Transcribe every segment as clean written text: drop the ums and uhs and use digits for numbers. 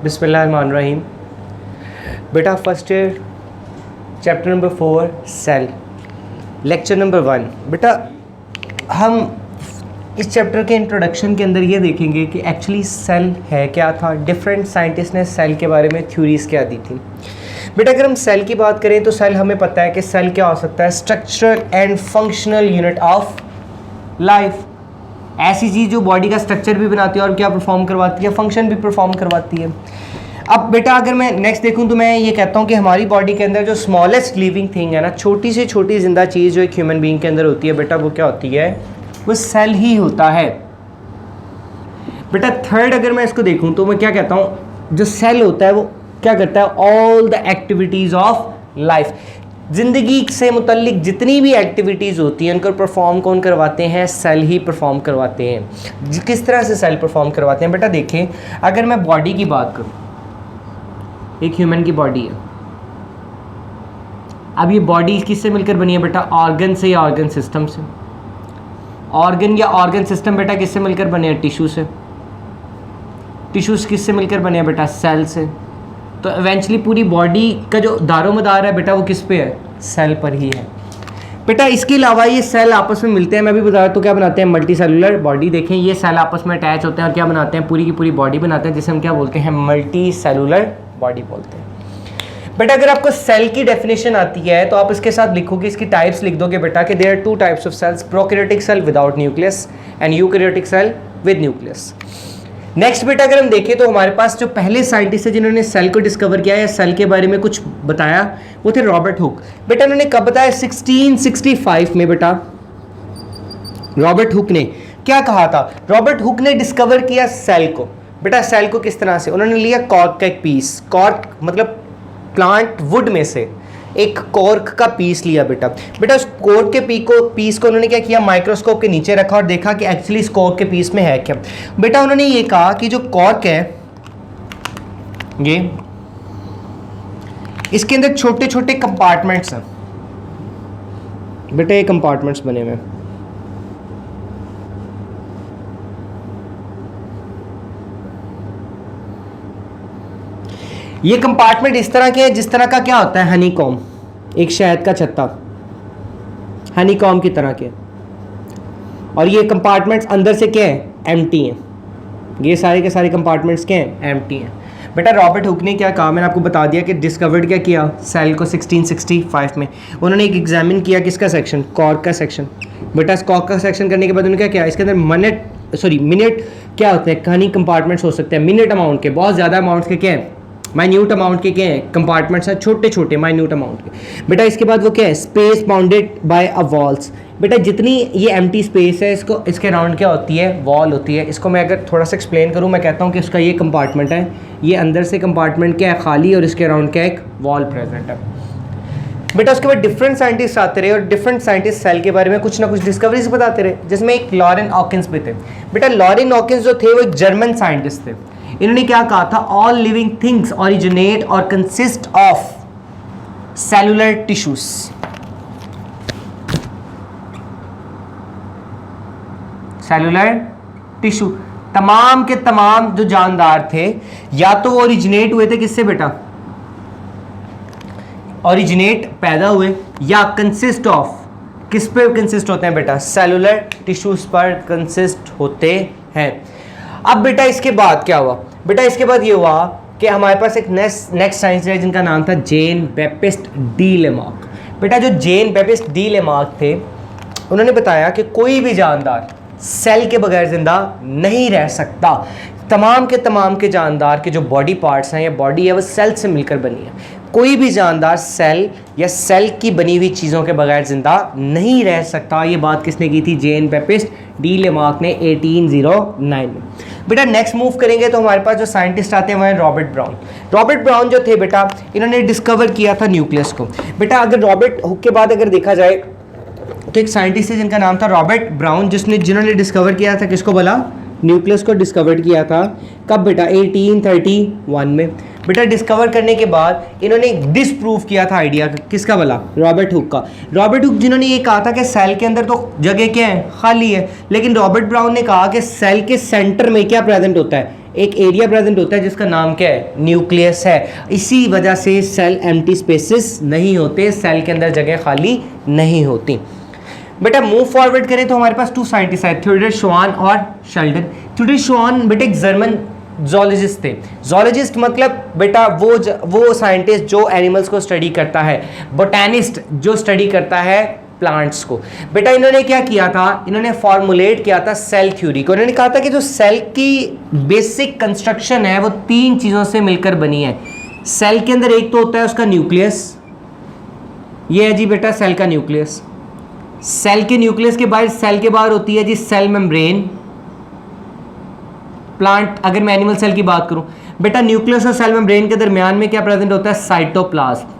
बिस्मिल्लाहिर्रहमानिर्रहीम। बेटा first year chapter number 4 cell, lecture number 1। बेटा हम इस चैप्टर के इंट्रोडक्शन के अंदर ये देखेंगे कि एक्चुअली सेल है क्या था, डिफरेंट साइंटिस्ट ने सेल के बारे में थ्योरीज क्या दी थी। बेटा अगर हम सेल की बात करें तो सेल हमें पता है कि सेल क्या हो सकता है, structural and functional unit of life. ऐसी चीज़ जो बॉडी का स्ट्रक्चर भी बनाती है और क्या परफॉर्म करवाती है, फंक्शन भी परफॉर्म करवाती है। अब बेटा अगर मैं नेक्स्ट देखूं तो मैं ये कहता हूं कि हमारी बॉडी के अंदर जो स्मॉलेस्ट लिविंग थिंग है ना, छोटी से छोटी जिंदा चीज़ जो एक ह्यूमन बीइंग के अंदर होती है बेटा, वो क्या होती है, वो सेल ही होता है। बेटा थर्ड अगर मैं इसको देखूं तो मैं क्या कहता हूं, जो सेल होता है वो क्या करता है, all the activities of life. ज़िंदगी से मुतल्लिक जितनी भी एक्टिविटीज़ होती हैं उनको परफॉर्म कौन करवाते हैं, सेल ही परफॉर्म करवाते हैं। किस तरह से सेल परफॉर्म करवाते हैं बेटा देखें, अगर मैं बॉडी की बात करूं, एक ह्यूमन की बॉडी है। अब ये बॉडी किससे मिलकर बनी है बेटा, ऑर्गन से या ऑर्गन सिस्टम से। ऑर्गन या ऑर्गन सिस्टम बेटा किससे मिलकर बने हैं, टिश्यू से। टिश्यूज किससे मिलकर बने हैं बेटा, सेल से। तो इवेंचुअली पूरी बॉडी का जो दारोमदार है बेटा वो किस पे है, सेल पर ही है। बेटा इसके अलावा ये सेल आपस में मिलते हैं, मैं भी बता रहा तो क्या बनाते हैं, मल्टी सेलुलर बॉडी। देखें ये सेल आपस में अटैच होते हैं और क्या बनाते हैं, पूरी की पूरी बॉडी बनाते हैं, जिसे हम क्या बोलते हैं, मल्टी सेलुलर बॉडी बोलते हैं। बेटा अगर आपको सेल की डेफिनेशन आती है तो आप इसके साथ लिखोगे, इसकी टाइप्स लिख दोगे बेटा कि there are 2 types of cells, prokaryotic cell without nucleus and eukaryotic cell with nucleus. Next बेटा अगर हम देखें तो हमारे पास जो पहले साइंटिस्ट है जिन्होंने सेल को डिस्कवर किया या सेल के बारे में कुछ बताया, वो थे रॉबर्ट हुक। बेटा उन्होंने कब बताया, 1665 में। बेटा रॉबर्ट हुक ने क्या कहा था, रॉबर्ट हुक ने डिस्कवर किया सेल को। बेटा सेल को किस तरह से, उन्होंने लिया कॉर्क का एक पीस, कॉर्क मतलब प्लांट वुड में से एक कॉर्क का पीस लिया बेटा। बेटा उस कॉर्क के पीस को उन्होंने क्या किया, माइक्रोस्कोप के नीचे रखा और देखा कि एक्चुअली इस कॉर्क के पीस में है क्या। बेटा उन्होंने ये कहा कि जो कॉर्क है ये, इसके अंदर छोटे छोटे कंपार्टमेंट्स हैं। बेटा ये कंपार्टमेंट्स बने हुए हैं, ये कंपार्टमेंट इस तरह के हैं जिस तरह का क्या होता है, हनी कॉम, एक शहद का छत्ता, हनी कॉम की तरह के। और ये कंपार्टमेंट्स अंदर से क्या है, एम्प्टी हैं। ये सारे के सारे कंपार्टमेंट्स क्या हैं, एम्प्टी हैं। बेटा रॉबर्ट हुक ने क्या कहा, मैंने आपको बता दिया कि डिस्कवर्ड क्या किया सेल को 1665 में। उन्होंने एक एग्जामिन किया किसका सेक्शन, कॉर्क का सेक्शन। बेटा इस कॉर्क का सेक्शन करने के बाद उन्होंने क्या किया, इसके अंदर मिनट क्या होते हैं, हनी कंपार्टमेंट्स हो सकते हैं मिनट अमाउंट के, बहुत ज़्यादा अमाउंट के क्या है, माइन्यूट अमाउंट के क्या है, कंपार्टमेंट्स हैं, छोटे छोटे माइन्यूट अमाउंट के। बेटा इसके बाद वो क्या है, space bounded by a walls. बेटा जितनी ये एम्प्टी स्पेस है इसको, इसके अराउंड क्या होती है, वॉल होती है। इसको मैं अगर थोड़ा सा एक्सप्लेन करूँ, मैं कहता हूँ कि इसका ये कंपार्टमेंट है, ये अंदर से कंपार्टमेंट क्या है, खाली, और इसके अराउंड क्या एक वॉल प्रेजेंट है। बेटा उसके बाद डिफरेंट साइंटिस्ट आते रहे और डिफरेंट साइंटिस्ट सेल के बारे में कुछ ना कुछ डिस्कवरीज बताते रहे, जिसमें एक लॉरेन हॉकिंस भी थे। बेटा लॉरेन हॉकिंस जो थे वो एक जर्मन साइंटिस्ट थे। इन्होंने क्या कहा था, ऑल लिविंग थिंग्स ओरिजिनेट और consist of cellular tissues. Cellular tissue, तमाम के तमाम जो जानदार थे या तो वो ओरिजिनेट हुए थे किससे बेटा, ओरिजिनेट पैदा हुए, या कंसिस्ट ऑफ, किस पे कंसिस्ट होते हैं बेटा, सेलुलर टिश्यूज पर कंसिस्ट होते हैं। अब बेटा इसके बाद क्या हुआ, बेटा इसके बाद ये हुआ कि हमारे पास एक नेक्स्ट साइंस है जिनका नाम था जेन बैप्टिस्ट डी लेमार्क। बेटा जो जेन बैप्टिस्ट डी लेमार्क थे, उन्होंने बताया कि कोई भी जानदार सेल के बगैर जिंदा नहीं रह सकता। तमाम के जानदार के जो बॉडी पार्ट्स हैं या बॉडी है वो सेल से मिलकर बनी है। कोई भी जानदार सेल या सेल की बनी हुई चीज़ों के बगैर जिंदा नहीं रह सकता। ये बात किसने की थी, जेन बैप्टिस्ट डी लेमार्क ने 1809 में। बेटा नेक्स्ट मूव करेंगे तो हमारे पास जो साइंटिस्ट आते हैं वो है रॉबर्ट ब्राउन। रॉबर्ट ब्राउन जो थे बेटा, इन्होंने डिस्कवर किया था न्यूक्लियस को। बेटा अगर रॉबर्ट हुक के बाद अगर देखा जाए तो एक साइंटिस्ट है जिनका नाम था रॉबर्ट ब्राउन, जिन्होंने डिस्कवर किया था किसको बोला, न्यूक्लियस को डिस्कवर किया था। कब बेटा, 1831 में। बेटा डिस्कवर करने के बाद इन्होंने डिसप्रूव किया था आइडिया, किसका वाला, रॉबर्ट हुक का। रॉबर्ट हुक जिन्होंने ये कहा था कि सेल के अंदर तो जगह क्या है, खाली है, लेकिन रॉबर्ट ब्राउन ने कहा कि सेल के सेंटर में क्या प्रेजेंट होता है, एक एरिया प्रेजेंट होता है जिसका नाम क्या है, न्यूक्लियस है। इसी वजह से सेल एम्प्टी स्पेसेस नहीं होते, सेल के अंदर जगह खाली नहीं होती। बेटा मूव फॉरवर्ड करें तो हमारे पास 2 साइंटिस्ट हैं, थियोडोर श्वान और शेल्डन। थियोडोर श्वान बेटा एक जर्मन जोलॉजिस्ट थे। जोलॉजिस्ट मतलब बेटा वो साइंटिस्ट जो एनिमल्स को स्टडी करता है, बोटैनिस्ट जो स्टडी करता है प्लांट्स को। बेटा इन्होंने क्या किया था, इन्होंने फॉर्मुलेट किया था सेल थ्योरी को। इन्होंने कहा था कि जो सेल की बेसिक कंस्ट्रक्शन है वो 3 चीज़ों से मिलकर बनी है। सेल के अंदर एक तो होता है उसका न्यूक्लियस, ये है जी बेटा सेल का न्यूक्लियस। सेल के न्यूक्लियस के बाहर, सेल के बाहर होती है जी सेल मेम्ब्रेन। प्लांट, अगर मैं एनिमल सेल की बात करूं बेटा, न्यूक्लियस और सेल मेम्ब्रेन के दरमियान में क्या प्रेजेंट होता है, साइटोप्लाज्म।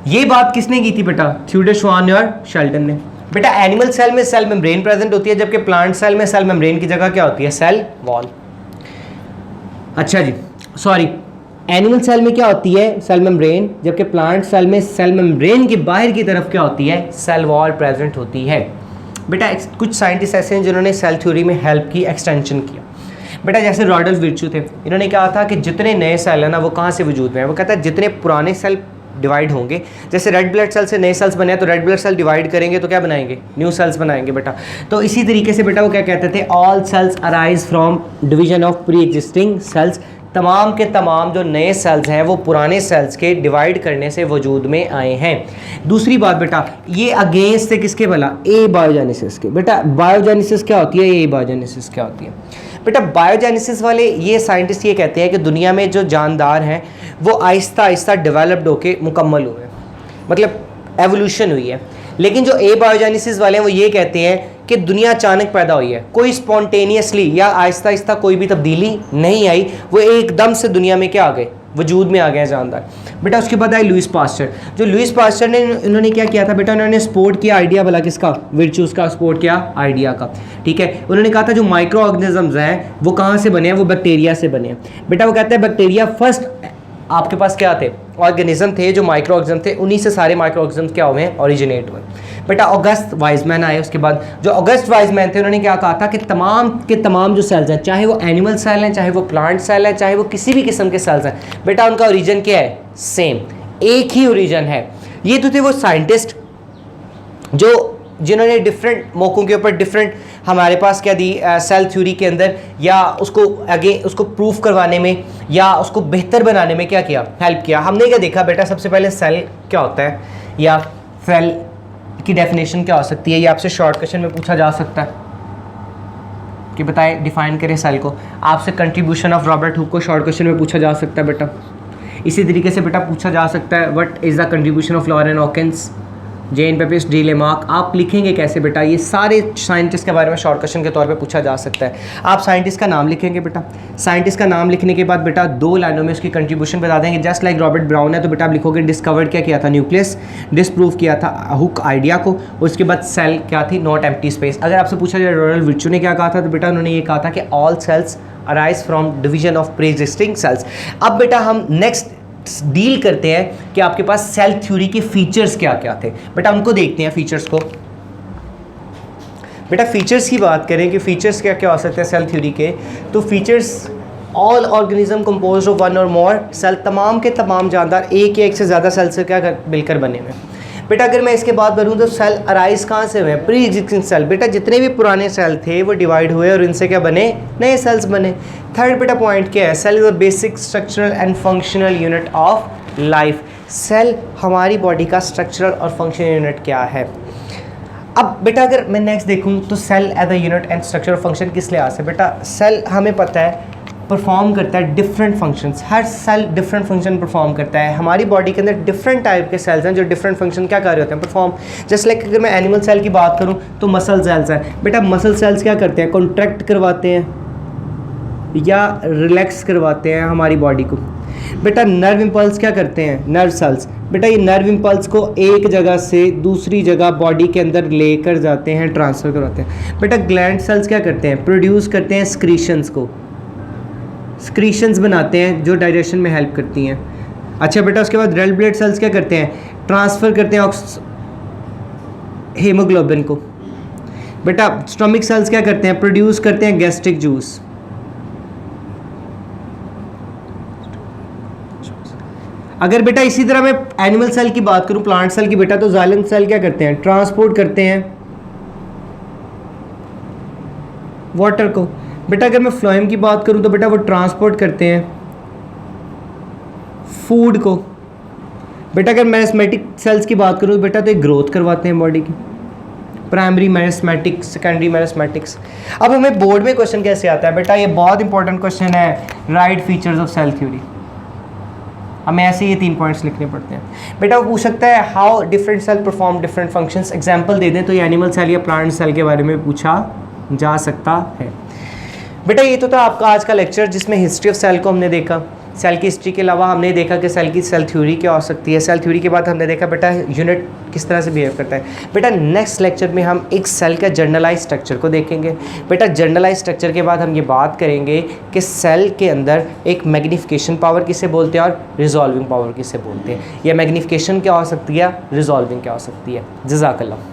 ये बात किसने की थी बेटा, थियोडोर श्वान और शेल्डन ने। बेटा एनिमल सेल में सेल मेम्ब्रेन प्रेजेंट होती है, जबकि प्लांट सेल में सेल मेम्ब्रेन की जगह क्या होती है, सेल वॉल। अच्छा जी, सॉरी, एनिमल सेल में क्या होती है, सेल मेम्ब्रेन, जबकि प्लांट सेल में सेल मेम्ब्रेन के बाहर की तरफ क्या होती है, सेल वॉल प्रेजेंट होती है। बेटा कुछ साइंटिस्ट ऐसे हैं जिन्होंने सेल थ्योरी में हेल्प की, एक्सटेंशन किया। बेटा जैसे रॉडल्फ विर्चू थे, इन्होंने कहा था कि जितने नए सेल हैं ना वो कहाँ से वजूद में है, वो कहता है जितने पुराने सेल डिवाइड होंगे, जैसे रेड ब्लड सेल से नए सेल्स बने हैं तो रेड ब्लड सेल डिवाइड करेंगे तो क्या बनाएंगे, न्यू सेल्स बनाएंगे बेटा। तो इसी तरीके से बेटा वो क्या कहते थे, all cells arise from division of pre existing cells. तमाम के तमाम जो नए सेल्स हैं वो पुराने सेल्स के डिवाइड करने से वजूद में आए हैं। दूसरी बात बेटा, ये अगेंस्ट है किसके भला, ए बायोजेनेसिस के। बेटा बायोजेनेसिस क्या होती है, ए बायोजेनेसिस क्या होती है। बेटा बायोजेनेसिस वाले ये साइंटिस्ट ये कहते हैं कि दुनिया में जो जानदार हैं वो आहिस्ता आहिस्ता डेवलप्ड होके मुकम्मल हुए, मतलब एवोल्यूशन हुई है। लेकिन जो ए बायोजेनेसिस वाले हैं वो ये कहते हैं कि दुनिया अचानक पैदा हुई है, कोई स्पॉन्टेनियसली या आहिस्ता आहिस्ता कोई भी तब्दीली नहीं आई, वो एकदम से दुनिया में क्या आ गए, वजूद में आ गए जानदार। बेटा उसके बाद आए लुईस पास्चर। जो लुईस पास्चर ने, इन्होंने क्या किया था बेटा, उन्होंने सपोर्ट किया आइडिया वाला किसका, विर्चूज का सपोर्ट किया आइडिया का, ठीक है। उन्होंने कहा था जो माइक्रो ऑर्गेनिजम्स हैं वो कहाँ से बने हैं, वो बैक्टीरिया से बने हैं। बेटा वो कहते हैं बैक्टीरिया फर्स्ट आपके पास क्या थे, ऑर्गेनिज्म थे जो माइक्रो ऑर्गेनिज्म थे, उन्हीं से सारे माइक्रो ऑर्गेनिज्म क्या हुए हैं, ओरिजिनेट हुए। बेटा ऑगस्ट वाइजमैन आए, उसके बाद जो ऑगस्ट वाइजमैन थे उन्होंने क्या कहा था कि तमाम के तमाम जो सेल्स हैं, चाहे वो एनिमल सेल हैं, चाहे वो प्लांट सेल हैं, चाहे वो किसी भी किस्म के सेल्स हैं, बेटा उनका ओरिजिन क्या है, सेम, एक ही ओरिजिन है। ये तो थे वो साइंटिस्ट जो जिन्होंने डिफरेंट मौक़ों के ऊपर डिफरेंट हमारे पास क्या दी सेल थ्योरी के अंदर, या उसको आगे उसको प्रूफ करवाने में या उसको बेहतर बनाने में क्या किया, हेल्प किया। हमने क्या देखा बेटा, सबसे पहले सेल क्या होता है या सेल की डेफिनेशन क्या हो सकती है, ये आपसे शॉर्ट क्वेश्चन में पूछा जा सकता है कि बताएं, डिफाइन करें सेल को। आपसे कंट्रीब्यूशन ऑफ रॉबर्ट हुक को शॉर्ट क्वेश्चन में पूछा जा सकता है बेटा। इसी तरीके से बेटा पूछा जा सकता है what is the contribution of Lauren Hawkins, Jane Pepys, de Lamarck. आप लिखेंगे कैसे बेटा, ये सारे साइंटिस्ट के बारे में शॉर्ट क्वेश्चन के तौर पे पूछा जा सकता है। आप साइंटिस्ट का नाम लिखेंगे बेटा, साइंटिस्ट का नाम लिखने के बाद बेटा 2 लाइनों में उसकी कंट्रीब्यूशन बता देंगे। जस्ट लाइक रॉबर्ट ब्राउन है तो बेटा आप लिखोगे डिस्कवर्ड क्या किया था, न्यूक्लियस, डिसप्रूव किया था हुक आइडिया को, उसके बाद सेल क्या थी, नॉट एम्प्टी स्पेस। अगर आपसे पूछा जाए रॉडल्फ विर्चू ने क्या कहा था, तो बेटा उन्होंने ये कहा था कि all cells arise from division of pre existing cells. अब बेटा हम नेक्स्ट डील करते हैं कि आपके पास सेल थ्योरी के फीचर्स क्या क्या थे। बेटा उनको देखते हैं फीचर्स को। बेटा फीचर्स की बात करें कि फीचर्स क्या क्या हो सकते हैं सेल थ्योरी के, तो features all organism composed of 1 और मोर सेल, तमाम के तमाम जानदार एक या एक से ज़्यादा सेल से क्या मिलकर बने हुए। बेटा अगर मैं इसके बाद बढ़ूँ तो सेल अराइज कहाँ से हुए, प्री एग्जिस्टिंग सेल। बेटा जितने भी पुराने सेल थे वो डिवाइड हुए और इनसे क्या बने, नए सेल्स बने। थर्ड बेटा पॉइंट क्या है, cell is a basic structural and functional unit of life. Cell हमारी बॉडी का स्ट्रक्चरल और फंक्शनल यूनिट क्या है। अब बेटा अगर मैं नेक्स्ट देखूँ तो cell as a unit and structural function किस लिहाज से, बेटा सेल हमें पता है परफॉर्म करता है डिफरेंट फंक्शंस, हर सेल डिफरेंट फंक्शन परफॉर्म करता है। हमारी बॉडी के अंदर डिफरेंट टाइप के सेल्स हैं जो डिफरेंट फंक्शन क्या कर रहे होते हैं, परफॉर्म। जस्ट लाइक अगर मैं एनिमल सेल की बात करूं तो मसल सेल्स हैं। बेटा मसल सेल्स क्या करते हैं, कॉन्ट्रैक्ट करवाते हैं या रिलैक्स करवाते हैं हमारी बॉडी को। बेटा नर्व इम्पल्स क्या करते हैं, नर्व सेल्स। बेटा ये नर्व इम्पल्स को एक जगह से दूसरी जगह बॉडी के अंदर लेकर जाते हैं, ट्रांसफ़र करवाते हैं। बेटा ग्लैंड सेल्स क्या करते हैं, प्रोड्यूस करते हैं स्क्रीशंस को, स्क्रीशंस बनाते हैं जो डाइजेशन में हेल्प करती हैं। अच्छा बेटा उसके बाद रेड ब्लड सेल्स क्या करते हैं, ट्रांसफ़र करते हैं हीमोग्लोबिन को। बेटा स्टमक सेल्स क्या करते हैं, प्रोड्यूस करते हैं गैस्ट्रिक जूस। अगर बेटा इसी तरह मैं एनिमल सेल की बात करूं, प्लांट सेल की बेटा, तो जाइलम सेल क्या करते हैं, ट्रांसपोर्ट करते हैं वाटर को। बेटा अगर मैं फ्लोएम की बात करूं तो बेटा वो ट्रांसपोर्ट करते हैं फूड को। बेटा अगर मैरिस्मेटिक सेल्स की बात करूं तो बेटा तो ये ग्रोथ करवाते हैं बॉडी की, प्राइमरी मैरिस्मेटिक्स, सेकेंडरी मैरिस्मेटिक्स। अब हमें बोर्ड में क्वेश्चन कैसे आता है बेटा, ये बहुत इंपॉर्टेंट क्वेश्चन है, right features of cell theory. हमें ऐसे ये 3 पॉइंट्स लिखने पड़ते हैं। बेटा वो पूछ सकता है how different cell perform different functions, example दे दें तो ये एनिमल सेल या प्लांट सेल के बारे में पूछा जा सकता है। बेटा ये तो था आपका आज का लेक्चर जिसमें हिस्ट्री ऑफ सेल को हमने देखा। सेल की हिस्ट्री के अलावा हमने देखा कि सेल की सेल थ्योरी क्या हो सकती है। सेल थ्योरी के बाद हमने देखा बेटा यूनिट किस तरह से बिहेव करता है। बेटा नेक्स्ट लेक्चर में हम एक सेल का जनरलाइज स्ट्रक्चर को देखेंगे। बेटा जनरलाइज स्ट्रक्चर के बाद हम ये बात करेंगे कि सेल के अंदर एक मैग्नीफिकेशन पावर किसे बोलते हैं और रिजॉल्विंग पावर किसे बोलते हैं, या मैग्नीफिकेशन क्या हो सकती है, रिजॉल्विंग क्या हो सकती है। जज़ाकल्लाह।